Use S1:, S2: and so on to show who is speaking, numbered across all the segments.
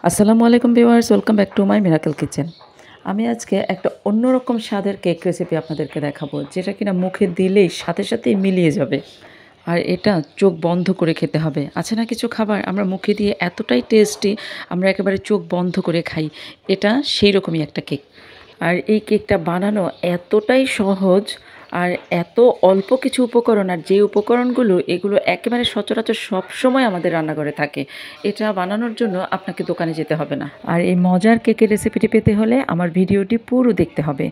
S1: আসসালামু আলাইকুম viewers, welcome back to my miracle kitchen. আমি আজকে একটা অন্যরকম স্বাদের কেক রেসিপি আপনাদেরকে দেখাবো, যেটা কিনা মুখে দিলেই সাথে সাথেই মিলিয়ে যাবে। আর এটা চোখ বন্ধ করে খেতে হবে। আছে না কিছু খাবার আমরা মুখে দিয়ে এতটাই টেস্টি, আমরা একেবারে চোখ বন্ধ করে খাই। এটা সেই রকমই একটা কেক। আর এই কেকটা বানানো এতটাই সহজ, আর এত অল্প কিছু উপকরণ, আর যে উপকরণগুলো এগুলো একেবারে সচরাচর সবসময় আমাদের রান্নাঘরে থাকে। এটা বানানোর জন্য আপনাকে দোকানে যেতে হবে না। আর এই মজার কেকের রেসিপিটি পেতে হলে আমার ভিডিওটি পুরো দেখতে হবে।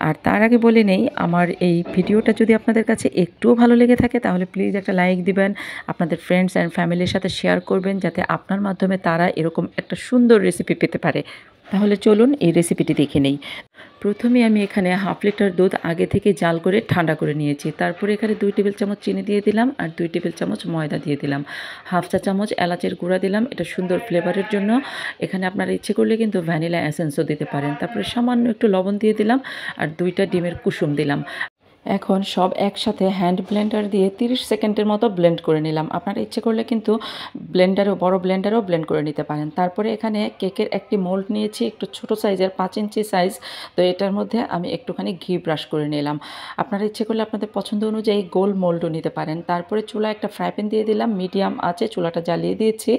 S1: আর তার আগে বলে নেই, আমার এই ভিডিওটা যদি আপনাদের কাছে একটুও ভালো লেগে থাকে তাহলে প্লিজ একটা লাইক দিবেন, আপনাদের ফ্রেন্ডস অ্যান্ড ফ্যামিলির সাথে শেয়ার করবেন, যাতে আপনার মাধ্যমে তারা এরকম একটা সুন্দর রেসিপি পেতে পারে। তাহলে চলুন এই রেসিপিটি দেখে নেই। প্রথমে আমি এখানে হাফ লিটার দুধ আগে থেকে জাল করে ঠান্ডা করে নিয়েছি। তারপরে এখানে 2 টেবিল চামচ চিনি দিয়ে দিলাম, আর 2 টেবিল চামচ ময়দা দিয়ে দিলাম। হাফ চা চামচ এলাচের গুঁড়া দিলাম, এটা সুন্দর ফ্লেভারের জন্য। এখানে আপনারা ইচ্ছে করলে কিন্তু ভ্যানিলা এসেন্সও দিতে পারেন। তারপরে সামান্য একটু লবণ দিয়ে দিলাম, আর 2টা ডিমের কুসুম দিলাম। এখন সব একসাথে হ্যান্ড ব্লেন্ডার দিয়ে 30 সেকেন্ডের মতো ব্লেন্ড করে নিলাম। আপনারা ইচ্ছে করলে কিন্তু বড় ব্লেন্ডারেও ব্লেন্ড করে নিতে পারেন। তারপরে এখানে কেকের একটি মোল্ড নিয়েছি, একটু ছোট সাইজের, 5 ইঞ্চি সাইজ। তো এটার মধ্যে আমি একটুখানি ঘি ব্রাশ করে নিলাম। আপনারা ইচ্ছে করলে আপনাদের পছন্দ অনুযায়ী গোল মোল্ডও নিতে পারেন। তারপরে চুলায় একটা ফ্রাই প্যান দিয়ে দিলাম, মিডিয়াম আঁচে চুলাটা জ্বালিয়ে দিয়েছি।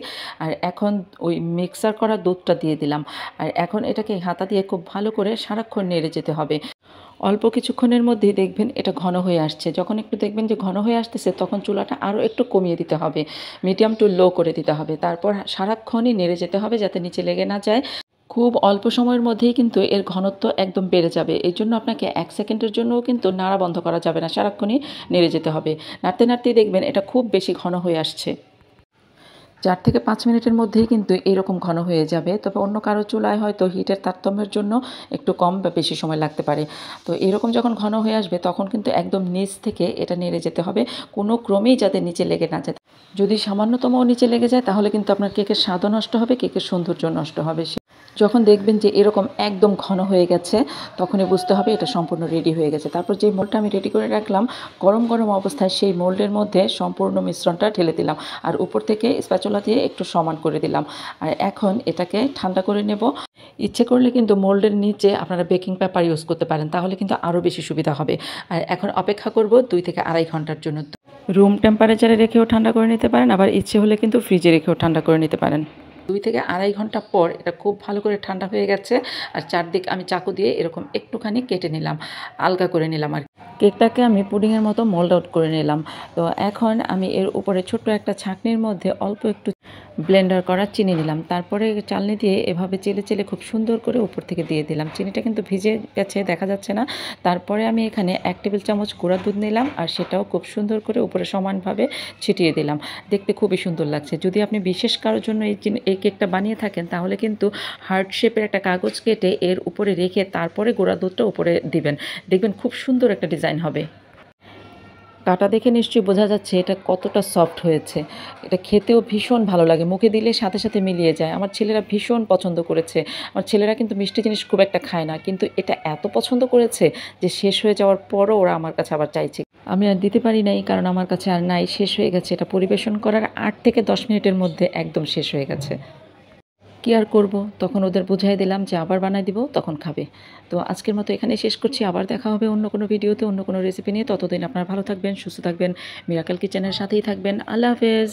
S1: আর এখন ওই মিক্সার করা দুধটা দিয়ে দিলাম। আর এখন এটাকে হাতা দিয়ে খুব ভালো করে সারাক্ষণ নেড়ে যেতে হবে। অল্প কিছুক্ষণের মধ্যেই দেখবেন এটা ঘন হয়ে আসছে। যখন একটু দেখবেন যে ঘন হয়ে আসতেছে, তখন চুলাটা আরও একটু কমিয়ে দিতে হবে, মিডিয়াম টু লো করে দিতে হবে। তারপর সারাক্ষণই নেড়ে যেতে হবে যাতে নিচে লেগে না যায়। খুব অল্প সময়ের মধ্যেই কিন্তু এর ঘনত্ব একদম বেড়ে যাবে। এই জন্য আপনাকে 1 সেকেন্ডের জন্যও কিন্তু নাড়া বন্ধ করা যাবে না, সারাক্ষণই নেড়ে যেতে হবে। নাড়তে নাড়তেই দেখবেন এটা খুব বেশি ঘন হয়ে আসছে। 4 থেকে 5 মিনিটের মধ্যেই কিন্তু এরকম ঘন হয়ে যাবে। তবে অন্য কারো চুলায় হয়তো হিটের তারতম্যের জন্য একটু কম বা বেশি সময় লাগতে পারে। তো এরকম যখন ঘন হয়ে আসবে তখন কিন্তু একদম নিচ থেকে এটা নেড়ে যেতে হবে, কোনো ক্রমেই যাতে নিচে লেগে না যায়। যদি সামান্যতমও নিচে লেগে যায় তাহলে কিন্তু আপনার কেকের স্বাদও নষ্ট হবে, কেকের সৌন্দর্য নষ্ট হবে। যখন দেখবেন যে এরকম একদম ঘন হয়ে গেছে, তখনই বুঝতে হবে এটা সম্পূর্ণ রেডি হয়ে গেছে। তারপর যে মোল্ডটা আমি রেডি করে রাখলাম, গরম গরম অবস্থায় সেই মোল্ডের মধ্যে সম্পূর্ণ মিশ্রণটা ঢেলে দিলাম, আর উপর থেকে স্প্যাচুলা দিয়ে একটু সমান করে দিলাম। আর এখন এটাকে ঠান্ডা করে নেব। ইচ্ছে করলে কিন্তু মোল্ডের নিচে আপনারা বেকিং পেপার ইউজ করতে পারেন, তাহলে কিন্তু আরও বেশি সুবিধা হবে। আর এখন অপেক্ষা করব 2 থেকে আড়াই ঘন্টার জন্য। রুম টেম্পারেচারে রেখেও ঠান্ডা করে নিতে পারেন, আবার ইচ্ছে হলে কিন্তু ফ্রিজে রেখেও ঠান্ডা করে নিতে পারেন। 2 থেকে আড়াই ঘন্টা পর এটা খুব ভালো করে ঠান্ডা হয়ে গেছে। আর চারদিক আমি চাকু দিয়ে এরকম একটুখানি কেটে নিলাম, আলগা করে নিলাম। আর কেকটাকে আমি পুডিংয়ের মতো মোল্ড আউট করে নিলাম। তো এখন আমি এর উপরে ছোট্ট একটা ছাঁকনির মধ্যে অল্প একটু ব্লেন্ডার করা চিনি নিলাম। তারপরে চালনি দিয়ে এভাবে চেলে চেলে খুব সুন্দর করে উপর থেকে দিয়ে দিলাম। চিনিটা কিন্তু ভিজে গেছে, দেখা যাচ্ছে না। তারপরে আমি এখানে 1 টেবিল চামচ গুঁড়া দুধ নিলাম, আর সেটাও খুব সুন্দর করে উপরে সমানভাবে ছিটিয়ে দিলাম। দেখতে খুবই সুন্দর লাগছে। যদি আপনি বিশেষ কারোর জন্য এই কেকটা বানিয়ে থাকেন, তাহলে কিন্তু হার্ট শেপের একটা কাগজ কেটে এর উপরে রেখে তারপরে গুঁড়া দুধটা উপরে দিবেন, দেখবেন খুব সুন্দর একটা ডিজাইন হবে। কাটা দেখে নিশ্চয়ই বোঝা যাচ্ছে এটা কতটা সফট হয়েছে। এটা খেতেও ভীষণ ভালো লাগে, মুখে দিলে সাথে সাথে মিলিয়ে যায়। আমার ছেলেরা ভীষণ পছন্দ করেছে। আমার ছেলেরা কিন্তু মিষ্টি জিনিস খুব একটা খায় না, কিন্তু এটা এত পছন্দ করেছে যে শেষ হয়ে যাওয়ার পরও ওরা আমার কাছে আবার চাইছে। আমি আর দিতে পারি নাই, কারণ আমার কাছে আর নাই, শেষ হয়ে গেছে। এটা পরিবেশন করার 8 থেকে 10 মিনিটের মধ্যে একদম শেষ হয়ে গেছে। কি আর করব, তখন ওদের বুঝাই দিলাম যে আবার বানাই দিব, তখন খাবে। তো আজকের মতো এখানেই শেষ করছি। আবার দেখা হবে অন্য কোনো ভিডিওতে, অন্য কোনো রেসিপি নিয়ে। ততদিন আপনারা ভালো থাকবেন, সুস্থ থাকবেন, মিরাকেল কিচেনের সাথেই থাকবেন। আল্লাহ হাফেজ।